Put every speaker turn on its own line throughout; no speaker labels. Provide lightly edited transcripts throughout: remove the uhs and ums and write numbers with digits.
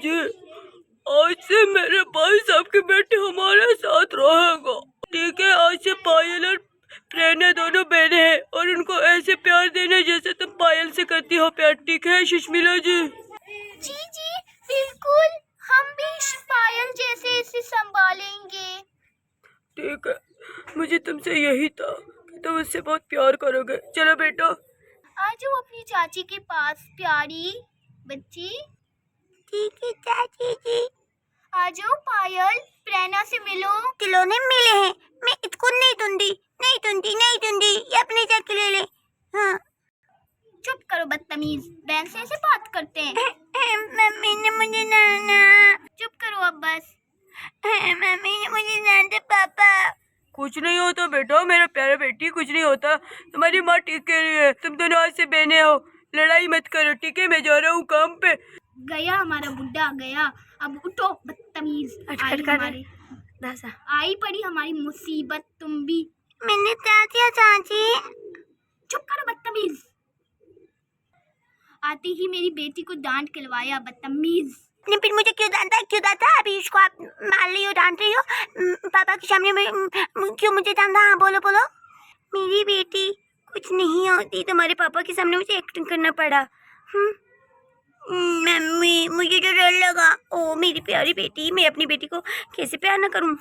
जी, आज से मेरे भाई साहब के बेटे हमारे साथ रहेगा, ठीक है? आज से पायल और प्रेरणा दोनों बहने हैं और उनको ऐसे प्यार देना जैसे तुम पायल से करती हो प्यार, ठीक है सुष्मिला जी?
जी जी बिल्कुल, हम भी पायल जैसे इसे संभालेंगे।
ठीक है, मुझे तुमसे यही था कि तुम उससे बहुत प्यार करोगे। चलो बेटा,
आ जाओ अपनी चाची के पास प्यारी बच्ची। ठीक है चाची जी। आ जाओ पायल, प्रेरणा से मिलो। खिलौने मिले हैं, मैं इसको नहीं दूंगी, नहीं दूंगी, नहीं दूंगी, ये अपने जाके ले ले। हाँ चुप करो बदतमीज, बहन से ऐसे बात करते हैं। मम्मी ने मुझे डांटा। चुप करो अब बस। मम्मी ने मुझे डांटा पापा।
कुछ नहीं होता बेटा, मेरा प्यारा बेटी, कुछ नहीं होता। तुम्हारी माँ ठीक कह रही है, तुम दोनों आज से बहने हो, लड़ाई मत करो, ठीक है? मैं जा रहा हूँ काम पे।
गया हमारा बुड्ढा गया, अब उठो बदतमीज। आई पड़ी हमारी मुसीबत, तुम भी। मैंने क्या किया चाची? चुप करो बदतमीज। आते ही मेरी बेटी को डांट खिलवाया, बदतमीज। ने फिर मुझे क्यों डांटा, क्यों डांटा? अभी इसको आप मार रही हो, डांट रही हो पापा के सामने में, क्यों मुझे डांटा? हाँ बोलो बोलो। मेरी बेटी कुछ नहीं होती, तुम्हारे पापा के सामने मुझे एक्टिंग करना पड़ा। मम्मी मुझे तो डर लगा। ओ मेरी प्यारी बेटी, मैं अपनी बेटी को कैसे प्यार न करूं?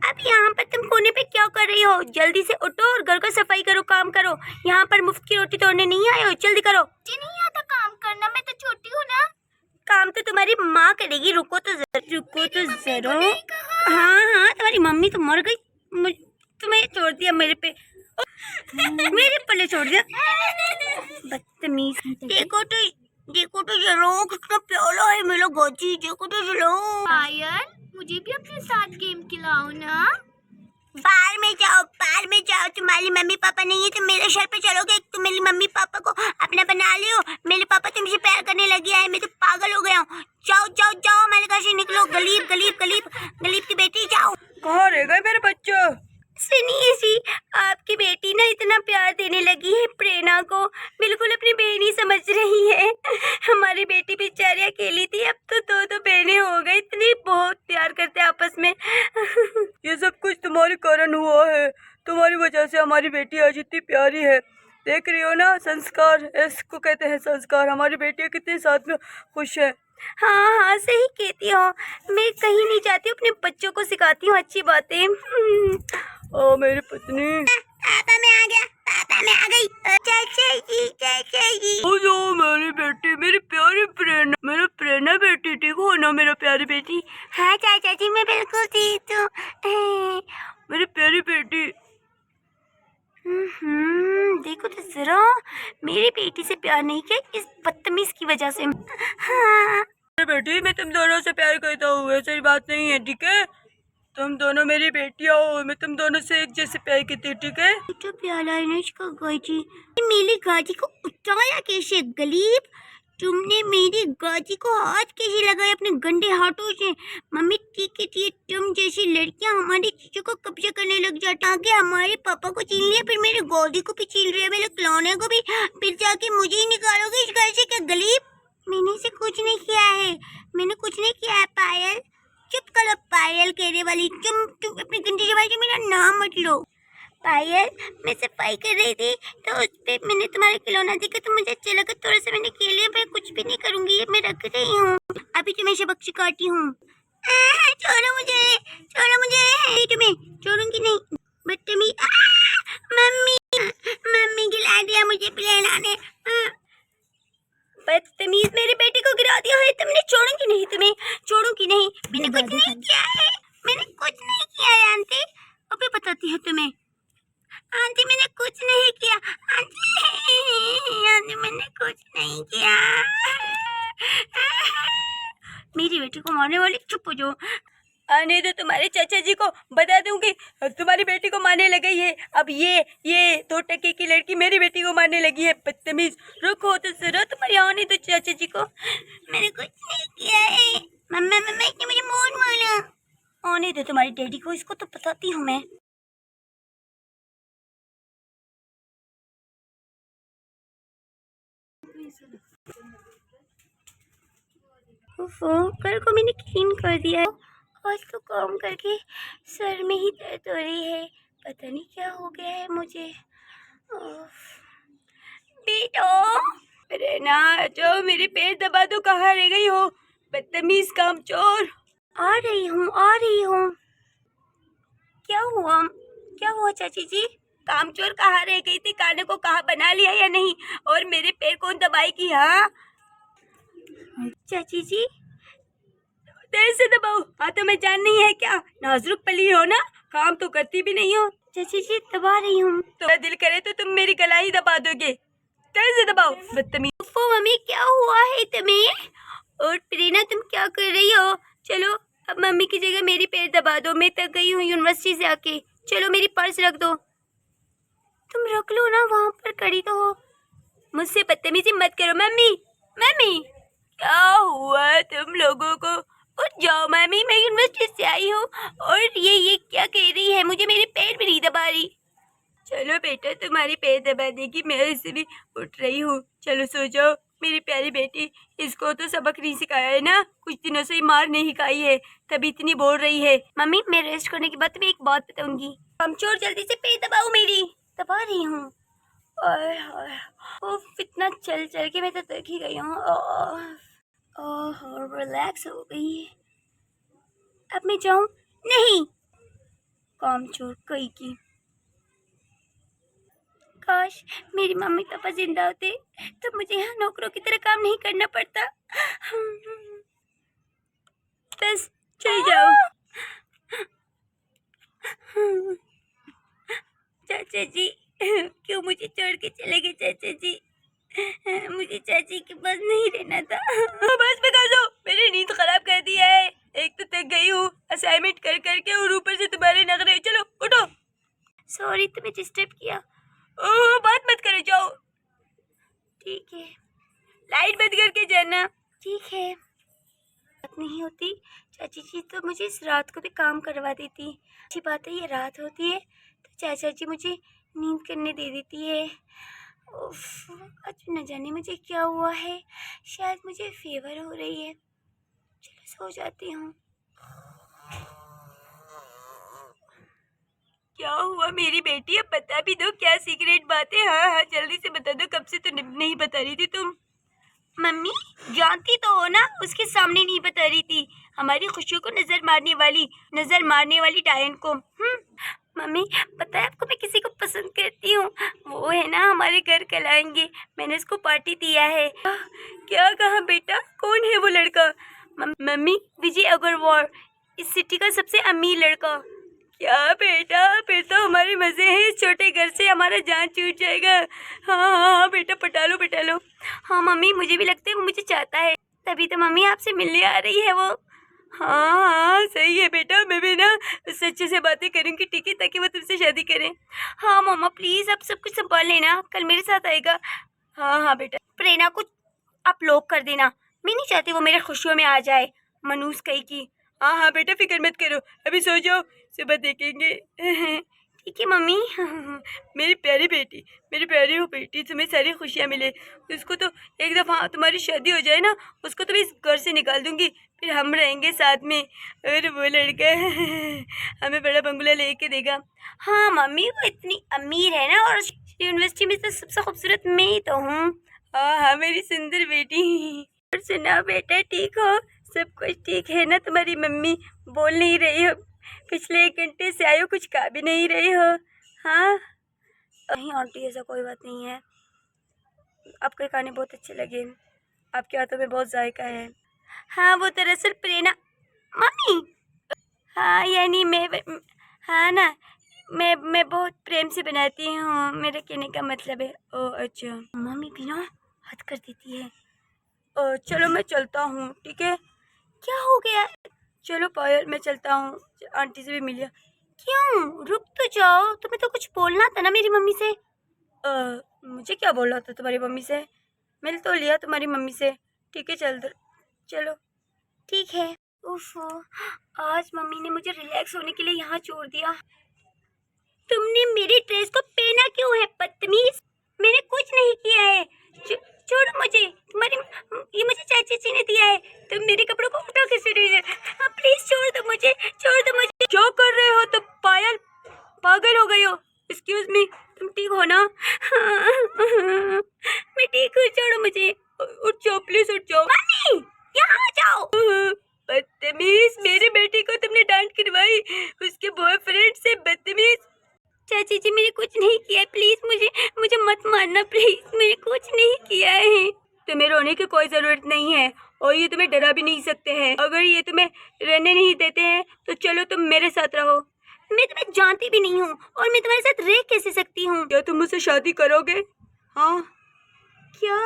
अब यहाँ पर तुम कोने पे क्या कर रही हो? जल्दी से उठो और घर का सफाई करो, काम करो। यहाँ पर मुफ्त की रोटी तोड़ने नहीं आए हो, जल्दी करो। मुझे नहीं आता काम करना, मैं तो छोटी हूँ ना। काम तो तुम्हारी माँ करेगी, रुको तो जरा। हाँ तुम्हारी मम्मी तो मर गई, तुम्हें छोड़ दिया मेरे पे, मेरे पल्ले छोड़ दिया। बदतमीज। देखो तो जरो कितना प्यारा है मेरा गोजी, देखो तो जरो। पायल मुझे भी अपने साथ गेम खिलाओ ना। बाहर में जाओ, तुम्हारी मम्मी पापा नहीं है तो मेरे शहर पे चलोगे? तुम मेरी मम्मी पापा को अपना बना लियो, मेरे पापा तुमसे प्यार करने लगे हैं, मैं तो पागल हो गया हूँ। जाओ हमारे घर से निकलो, गलीब की बेटी जाओ।
कहाँ रह गए मेरे बच्चे?
सुनिए जी, आपकी बेटी ना इतना प्यार देने लगी है प्रेरणा को, बिल्कुल अपनी बहन ही समझ रही है। हमारी बेटी बेचारी अकेली थी, अब तो दो बहनें हो गई, इतनी बहुत प्यार करते आपस में।
ये सब कुछ तुम्हारे कारण हुआ है, तुम्हारी वजह से हमारी बेटी आज इतनी प्यारी है। देख रही हो ना, संस्कार इसको कहते हैं, संस्कार। हमारी बेटी कितने साथ में खुश है।
हाँ सही कहती हो, मैं कहीं नहीं जाती, अपने बच्चों को सिखाती हूँ अच्छी बातें।
ओ मेरी पत्नी,
पापा मैं आ गया, पापा मैं आ गई। चाचा जी।
ओ जो मेरी बेटी, मेरी प्यारी प्रेरणा, मेरी प्रेरणा बेटी, ठीक हो ना मेरा प्यारी बेटी?
हाँ चाचा जी मैं बिल्कुल ठीक हूँ।
मेरी प्यारी बेटी।
देखो तो जरा, मेरी बेटी से प्यार नहीं किया इस बदतमीज की वजह से। हाँ
बेटी, मैं तुम दोनों से प्यार करता हूँ, ऐसी बात नहीं है, ठीक है? तुम दोनों मेरी बेटियां हो, मैं तुम दोनों से एक जैसे प्यार करती हूँ, ठीक है?
तो प्याला है ना इसका गाजी। मेरी गाजी को उठाया कैसे गलीब? तुमने मेरी गाजी को हाथ कैसे लगाया अपने गंदे हाथों से? मम्मी ठीक है, तुम जैसी लड़कियां हमारी चीजों को कब्जा करने लग जाता, आगे हमारे पापा को छीन लिया, फिर मेरे गाजी को भी छीन लिया, मेरे खिलौने को भी, फिर जाके मुझे ही निकालोगे इस घर से क्या गलीब? मैंने इसे कुछ नहीं किया है, मैंने कुछ नहीं किया है पायल। चुप करो पायल कहने वाली, तुम अपनी गंदी जबान से मेरा नाम मत लो। पायल मैं सफाई कर रही थी तो उस पे मैंने तुम्हारा खिलौना देखा तो मुझे अच्छा लगा, थोड़ा सा मैंने खेल लिया, मैं कुछ भी नहीं करूंगी, ये मैं रख रही हूँ। अभी तो मैं सबक सिखाती हूँ। छोड़ो मुझे तुम्हें छोड़ूंगी नहीं, बदतमीज। मम्मी गिरा दिया मुझे प्लेना ने। बदतमीज, मेरी बेटी को गिरा दिया है तुमने, छोड़ूंगी नहीं, मैंने कुछ नहीं किया है, मैंने कुछ नहीं किया है आंटी, अभी बताती हूँ तुम्हें। आंटी मैंने कुछ नहीं किया, आंटी मैंने कुछ नहीं किया। मेरी बेटी को मारने वाली, चुप हो जाओ।
नहीं तो तुम्हारे चाचा जी को बता दूंगी, तुम्हारी बेटी को मारने लगी है। अब ये 2 टके की लड़की मेरी बेटी को मारने लगी है, बदतमीज। रुको तो जरा, तुम्हारे आने तो चाचा जी को।
मैंने कुछ नहीं किया है। मम्मा इसने मुझे बहुत मारा।
आने दो तुम्हारी डैडी को, इसको तो बताती हूँ मैं।
ओफो, घर को मैंने क्लीन कर दिया है। आज तो काम करके सर में ही दर्द हो रही है। पता नहीं क्या हो गया है मुझे। उफ। बेटो,
अरे ना जो मेरे पैर दबा दो, कहाँ रह गई हो बदतमीज कामचोर।
आ रही हूँ, आ रही हूँ। क्या हुआ, क्या हुआ चाची जी?
कामचोर कहाँ रह गई थी? खाने को कहाँ बना लिया या नहीं? और मेरे पैर कौन दबाएगी? हाँ
चाची जी,
तेज से दबाओ। हाँ तो मैं जान नहीं है क्या? नाजुक पली हो ना, काम तो करती भी नहीं हो।
चाची जी दबा रही हूँ।
तो दिल करे तो तुम मेरी गला ही दबा दोगे। तेज से दबाओ बदतमीज।
ओफो मम्मी, क्या हुआ है तुम्हें? और प्रेरणा, तुम क्या कर रही हो? चलो अब मम्मी की जगह मेरी पैर दबा दो। मैं थक गई हूँ यूनिवर्सिटी से आके। चलो मेरी पर्स रख दो। तुम रख लो ना, वहाँ पर कड़ी तो हो।
मुझसे बदतमीजी मत करो। मम्मी, मम्मी क्या हुआ तुम लोगों को? उठ जाओ मम्मी, मैं यूनिवर्सिटी से आई हूँ और ये क्या कह रही है? मुझे मेरे पैर भी नहीं दबा रही। चलो बेटा, तुम्हारी पैर दबा देगी, मैं इससे भी उठ रही हूँ। चलो सो जाओ मेरी प्यारी बेटी। इसको तो सबक नहीं सिखाया है ना, कुछ दिनों से ही मार नहीं खाई है, तभी इतनी बोल रही है।
मम्मी, मैं रेस्ट करने के बाद तुम्हें एक बात बताऊंगी। कमचोर, जल्दी से पैर दबाओ मेरी। दबा रही हूँ। ओह, इतना चल चल के मैं तो थक ही गई हूँ। ओह, रिलैक्स हो गई। अब मैं जाऊँ? नहीं, कामचोर कहीं की। काश मेरी मम्मी पापा जिंदा होते तो मुझे यहाँ नौकरों की तरह काम नहीं करना पड़ता।
बस चले जाओ।
चाचा जी, क्यों मुझे छोड़ के चले गए चाचा जी? मुझे चाची के पास नहीं रहना था।
बस भी कर दो, मेरी नींद खराब कर दी है। एक तो थक गई हूँ असाइनमेंट कर करके, और ऊपर से तुम्हारे नखरे। चलो उठो।
सॉरी, तुम्हें डिस्टर्ब किया।
ओह, बात मत करे, जाओ।
ठीक है,
लाइट बंद करके जाना।
ठीक है। बात नहीं होती, चाची जी तो मुझे इस रात को भी काम करवा देती। अच्छी बात है, ये रात होती है तो चाचा जी मुझे नींद करने दे देती है। उफ, आज न जाने मुझे क्या हुआ है। शायद मुझे फीवर हो रही है। चलो सो जाती हूँ।
क्या हुआ मेरी बेटी? अब बता भी दो, क्या सीक्रेट बात है? हाँ हाँ जल्दी से बता दो, कब से तो नहीं बता रही थी तुम।
मम्मी, जानती तो हो ना, उसके सामने नहीं बता रही थी। हमारी खुशियों को नजर मारने वाली डायन को। मम्मी, पता है आपको, मैं किसी को पसंद करती हूँ। वो है ना, हमारे घर कल आएंगे। मैंने उसको पार्टी दिया है।
क्या कहा बेटा? कौन है वो लड़का?
मम्मी, विजय अग्रवाल, इस सिटी का सबसे अमीर लड़का।
क्या बेटा, फिर तो हमारे मजे हैं। इस छोटे घर से हमारा जान छूट जाएगा। हाँ हाँ हाँ बेटा, पटा लो।
हाँ मम्मी, मुझे भी लगता है वो मुझे चाहता है, तभी तो मम्मी आपसे मिलने आ रही है वो।
हाँ हाँ सही है बेटा, मैं भी ना उससे अच्छे से बातें करूंगी, ठीक है, ताकि वो तुमसे शादी करें।
हाँ मामा, प्लीज आप सब कुछ संभाल लेना, कल मेरे साथ आएगा।
हाँ हाँ बेटा।
प्रेरणा को आप लॉक कर देना, मैं नहीं चाहती वो मेरे खुशियों में आ जाए, मनूस कहीं की।
हाँ हाँ बेटा, फिक्र मत करो, अभी सो जाओ, सुबह देखेंगे।
ठीक है मम्मी।
मेरी प्यारी बेटी, मेरी प्यारी हो बेटी, तुम्हें सारी खुशियाँ मिले। उसको तो एक दफ़ा तुम्हारी शादी हो जाए ना, उसको तो मैं इस घर से निकाल दूंगी, फिर हम रहेंगे साथ में। और वो लड़का हमें बड़ा बंगला लेके देगा।
हाँ मम्मी, वो इतनी अमीर है ना, और यूनिवर्सिटी में तो सबसे खूबसूरत मैं ही तो हूँ।
हाँ हाँ मेरी सुंदर बेटी। और सुना बेटा, ठीक हो? सब कुछ ठीक है ना? तुम्हारी मम्मी बोल नहीं रही हो? पिछले 1 घंटे से आए हो, कुछ खा भी नहीं रही हो? हाँ
नहीं आंटी, ऐसा कोई बात नहीं है। आपके खाने बहुत अच्छे लगे, आपके हाथों में बहुत जायका है। हाँ, वो दरअसल प्रेरणा मम्मी, हाँ यानी हाँ ना, मैं बहुत प्रेम से बनाती हूँ, मेरे कहने का मतलब है।
ओह अच्छा।
मम्मी भी ना हद कर देती है।
चलो मैं चलता हूँ, ठीक है?
क्या हो गया?
चलो पायल, मैं चलता हूँ, आंटी से भी मिल लिया।
क्यों? रुक तो जाओ, तुम्हें तो कुछ बोलना था ना मेरी मम्मी से।
मुझे क्या बोलना था तुम्हारी मम्मी से? मिल तो लिया तुम्हारी मम्मी से, ठीक है, चलो।
ठीक है। उफ़, आज मम्मी ने मुझे रिलैक्स होने के लिए यहाँ छोड़ दिया। तुमने मेरी ड्रेस को पहना क्यों है, बदतमीज? मैंने कुछ नहीं किया है। छोड़ो मुझे, तुम्हारी ये मुझे चाची जी ने दिया है, तुम मेरे कपड़ों को उठा कैसे रही है? प्लीज छोड़ दो मुझे, छोड़ दो मुझे।
क्या कर रहे हो तुम पायल? पागल हो गई हो? एक्सक्यूज मी, तुम ठीक हो ना?
मैं ठीक हूँ, छोड़ो मुझे।
उठ जाओ प्लीज, उठ जाओ।
मम्मी यहाँ आ जाओ।
बदतमीज, मेरी बेटी को तुमने डांट करवाई उसके बॉयफ्रेंड से, बदतमीज।
चाची जी मैंने कुछ नहीं किया है, प्लीज मुझे मुझे मत मारना प्लीज, मैंने कुछ नहीं किया है।
तुम्हें रोने की कोई जरूरत नहीं है और ये तुम्हें डरा भी नहीं सकते हैं। अगर ये तुम्हें रहने नहीं देते हैं तो चलो तुम मेरे साथ रहो।
मैं तुम्हें जानती भी नहीं हूँ और मैं तुम्हारे साथ रह कैसे सकती हूँ?
क्या तुम मुझसे शादी करोगे? हाँ,
क्या?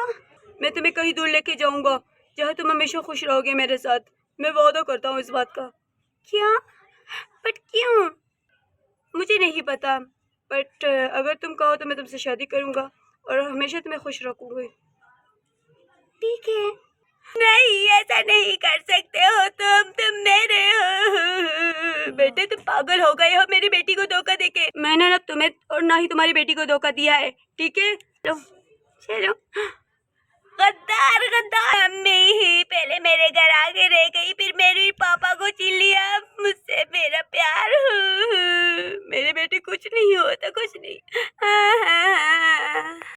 मैं तुम्हें कहीं दूर लेके जाऊंगा जहाँ तुम हमेशा खुश रहोगे मेरे साथ। मैं वादा करता हूँ इस बात का।
क्या? बट क्यों?
मुझे नहीं पता, बट अगर तुम कहो तो मैं तुमसे शादी करूंगा और हमेशा तुम्हें खुश रखूंगी।
ठीक है।
नहीं, ऐसा नहीं कर सकते हो तुम मेरे हो। बेटे तुम पागल हो गए हो मेरी बेटी को धोखा देके। मैंने ना तुम्हें और ना ही तुम्हारी बेटी को धोखा दिया है, ठीक है?
चलो